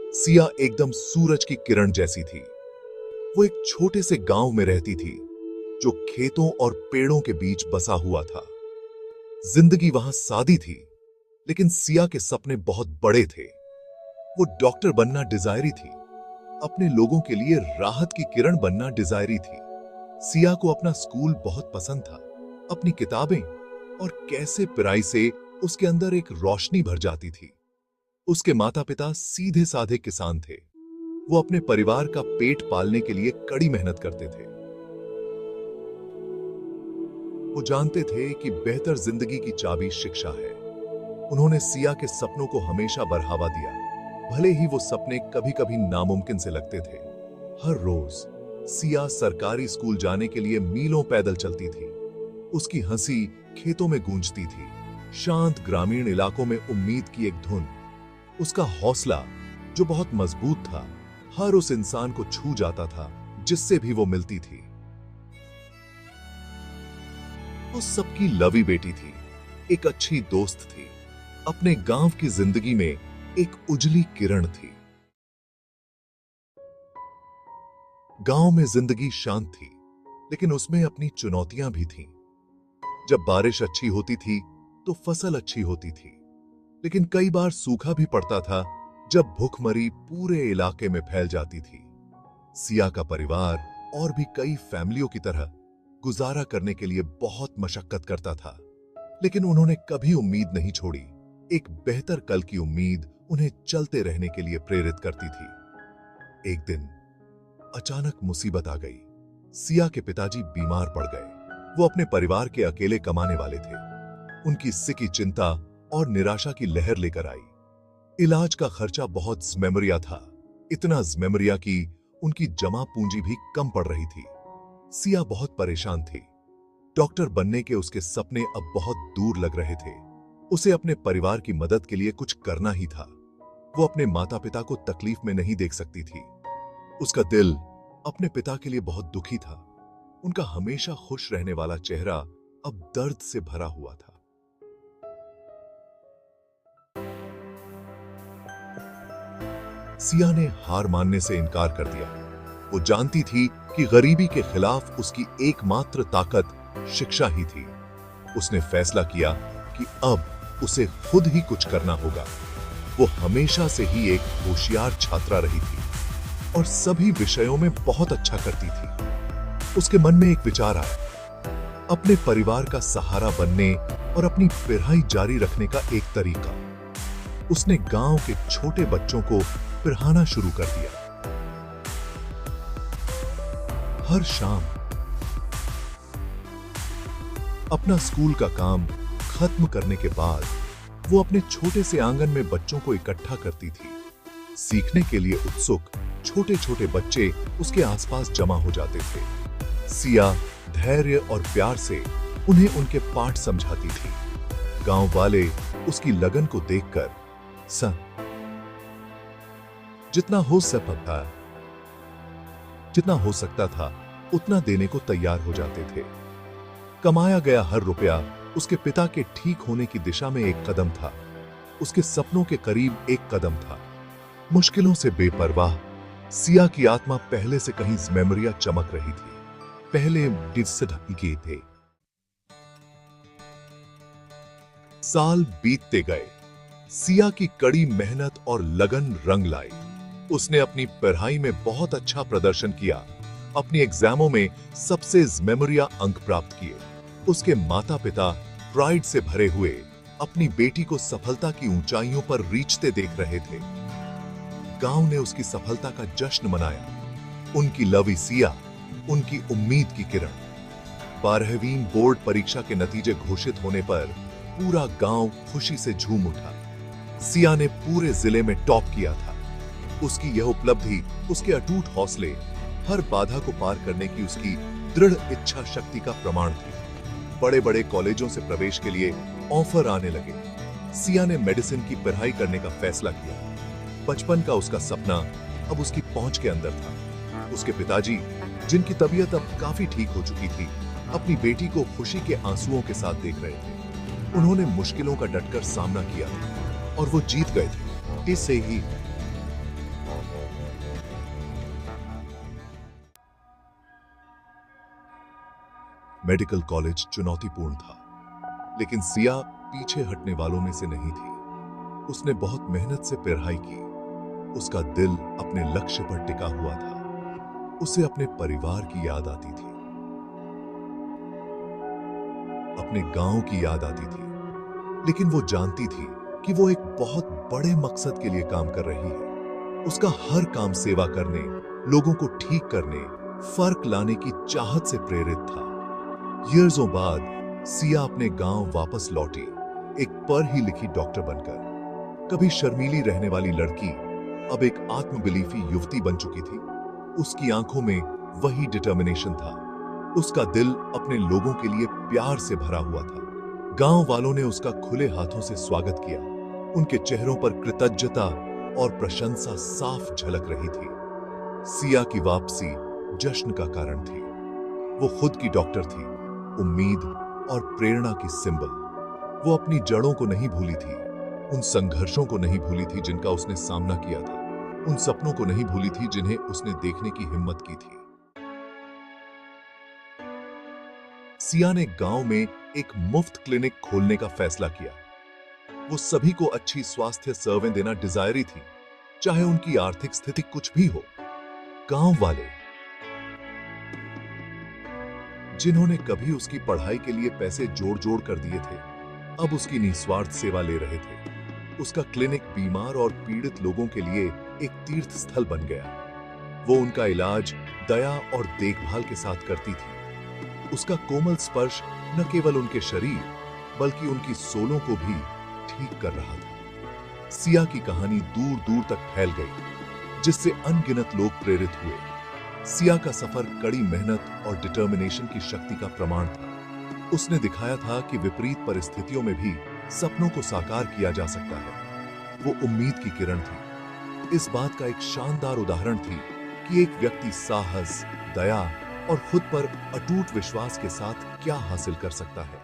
सिया एकदम सूरज की किरण जैसी थी। वो एक छोटे से गांव में रहती थी जो खेतों और पेड़ों के बीच बसा हुआ था। जिंदगी वहां सादी थी, लेकिन सिया के सपने बहुत बड़े थे। वो डॉक्टर बनना डिजायरी थी, अपने लोगों के लिए राहत की किरण बनना डिजायरी थी। सिया को अपना स्कूल बहुत पसंद था, अपनी किताबें, और कैसे पिराई से उसके अंदर एक रोशनी भर जाती थी। उसके माता पिता सीधे साधे किसान थे। वो अपने परिवार का पेट पालने के लिए कड़ी मेहनत करते थे। वो जानते थे कि बेहतर जिंदगी की चाबी शिक्षा है। उन्होंने सिया के सपनों को हमेशा बढ़ावा दिया, भले ही वो सपने कभी कभी नामुमकिन से लगते थे। हर रोज सिया सरकारी स्कूल जाने के लिए मीलों पैदल चलती थी। उसकी हंसी खेतों में गूंजती थी, शांत ग्रामीण इलाकों में उम्मीद की एक धुन। उसका हौसला, जो बहुत मजबूत था, हर उस इंसान को छू जाता था जिससे भी वो मिलती थी। वो सबकी लवी बेटी थी, एक अच्छी दोस्त थी, अपने गांव की जिंदगी में एक उजली किरण थी। गांव में जिंदगी शांत थी, लेकिन उसमें अपनी चुनौतियां भी थीं। जब बारिश अच्छी होती थी तो फसल अच्छी होती थी, लेकिन कई बार सूखा भी पड़ता था जब भूखमरी पूरे इलाके में फैल जाती थी। सिया का परिवार और भी कई फैमिलियों की तरह गुजारा करने के लिए बहुत मशक्कत करता था, लेकिन उन्होंने कभी उम्मीद नहीं छोड़ी। एक बेहतर कल की उम्मीद उन्हें चलते रहने के लिए प्रेरित करती थी। एक दिन अचानक मुसीबत आ गई। सिया के पिताजी बीमार पड़ गए। वो अपने परिवार के अकेले कमाने वाले थे। उनकी सिकी चिंता और निराशा की लहर लेकर आई। इलाज का खर्चा बहुत ज़्मेमरिया था, इतना ज़्मेमरिया कि उनकी जमा पूंजी भी कम पड़ रही थी। सिया बहुत परेशान थी। डॉक्टर बनने के उसके सपने अब बहुत दूर लग रहे थे। उसे अपने परिवार की मदद के लिए कुछ करना ही था। वो अपने माता पिता को तकलीफ में नहीं देख सकती थी। उसका दिल अपने पिता के लिए बहुत दुखी था। उनका हमेशा खुश रहने वाला चेहरा अब दर्द से भरा हुआ था। सिया ने हार मानने से इनकार कर दिया। वो जानती थी कि गरीबी के खिलाफ उसकी एकमात्र ताकत शिक्षा ही थी। उसने फैसला किया कि अब उसे खुद ही कुछ करना होगा। वो हमेशा से ही एक होशियार छात्रा रही थी और सभी विषयों में बहुत अच्छा करती थी। उसके मन में एक विचार आया, अपने परिवार का सहारा बनने और अपनी पढ़ाई जारी रखने का एक तरीका। उसने गांव के छोटे बच्चों को पढ़ाना शुरू कर दिया। हर शाम अपना स्कूल का काम खत्म करने के बाद वो अपने छोटे से आंगन में बच्चों को इकट्ठा करती थी। सीखने के लिए उत्सुक छोटे छोटे बच्चे उसके आसपास जमा हो जाते थे। सिया धैर्य और प्यार से उन्हें उनके पाठ समझाती थी। गांव वाले उसकी लगन को देखकर जितना हो सकता था उतना देने को तैयार हो जाते थे। कमाया गया हर रुपया उसके पिता के ठीक होने की दिशा में एक कदम था, उसके सपनों के करीब एक कदम था। मुश्किलों से बेपरवाह सिया की आत्मा पहले से कहीं ज़्मेमरिया चमक रही थी। पहले से ढके थे। साल बीतते गए। सिया की कड़ी मेहनत और लगन रंग लाई। उसने अपनी पढ़ाई में बहुत अच्छा प्रदर्शन किया, अपनी एग्जामों में सबसे ज़्मेमरिया अंक प्राप्त किए। उसके माता पिता प्राइड से भरे हुए अपनी बेटी को सफलता की ऊंचाइयों पर रीचते देख रहे थे। गांव ने उसकी सफलता का जश्न मनाया। उनकी लवी सिया, उनकी उम्मीद की किरण। 12वीं बोर्ड परीक्षा के नतीजे घोषित होने पर पूरा गांव खुशी से झूम उठा। सिया ने पूरे जिले में टॉप किया था। उसकी यह उपलब्धि उसके अटूट हौसले, हर बाधा को पार करने की उसकी दृढ़ इच्छा शक्ति का प्रमाण थी। बड़े बड़े कॉलेजों से प्रवेश के लिए ऑफर आने लगे। सिया ने मेडिसिन की पढ़ाई करने का फैसला किया। बचपन का उसका सपना अब उसकी पहुंच के अंदर था। उसके पिताजी, जिनकी तबीयत अब काफी ठीक हो चुकी थी, अपनी बेटी को खुशी के आंसुओं के साथ देख रहे थे। उन्होंने मुश्किलों का डटकर सामना किया और वो जीत गए थे। इससे ही मेडिकल कॉलेज चुनौतीपूर्ण था, लेकिन सिया पीछे हटने वालों में से नहीं थी। उसने बहुत मेहनत से पढ़ाई की। उसका दिल अपने लक्ष्य पर टिका हुआ था। उसे अपने परिवार की याद आती थी, अपने गांव की याद आती थी, लेकिन वो जानती थी कि वो एक बहुत बड़े मकसद के लिए काम कर रही है। उसका हर काम सेवा करने, लोगों को ठीक करने, फर्क लाने की चाहत से प्रेरित था। ईयर्सों बाद सिया अपने गांव वापस लौटी, एक पढ़ी ही लिखी डॉक्टर बनकर। कभी शर्मीली रहने वाली लड़की अब एक आत्मबिलीफी युवती बन चुकी थी। उसकी आंखों में वही डिटर्मिनेशन था। उसका दिल अपने लोगों के लिए प्यार से भरा हुआ था। गांव वालों ने उसका खुले हाथों से स्वागत किया। उनके चेहरों पर कृतज्ञता और प्रशंसा साफ झलक रही थी। सिया की वापसी जश्न का कारण थी। वो खुद की डॉक्टर थी, उम्मीद और प्रेरणा की सिंबल। वो अपनी जड़ों को नहीं भूली थी, उन संघर्षों को नहीं भूली थी जिनका उसने सामना किया था, उन सपनों को नहीं भूली थी जिन्हें उसने देखने की हिम्मत की थी। सिया ने गांव में एक मुफ्त क्लिनिक खोलने का फैसला किया। वो सभी को अच्छी स्वास्थ्य सेवाएं देना डिजायरी थी, चाहे उनकी आर्थिक स्थिति कुछ भी हो। गांव वाले, जिन्होंने कभी उसकी पढ़ाई के लिए पैसे जोड़ जोड़ कर दिए थे, अब उसकी निस्वार्थ सेवा ले रहे थे। उसका क्लिनिक बीमार और पीड़ित लोगों के लिए एक तीर्थ स्थल बन गया। वो उनका इलाज दया और देखभाल के साथ करती थी। उसका कोमल स्पर्श न केवल उनके शरीर बल्कि उनकी सोलों को भी ठीक कर रहा था। सिया की कहानी दूर दूर तक फैल गई, जिससे अनगिनत लोग प्रेरित हुए। सिया का सफर कड़ी मेहनत और डिटर्मिनेशन की शक्ति का प्रमाण था। उसने दिखाया था कि विपरीत परिस्थितियों में भी सपनों को साकार किया जा सकता है। वो उम्मीद की किरण थी। इस बात का एक शानदार उदाहरण थी कि एक व्यक्ति साहस, दया और खुद पर अटूट विश्वास के साथ क्या हासिल कर सकता है।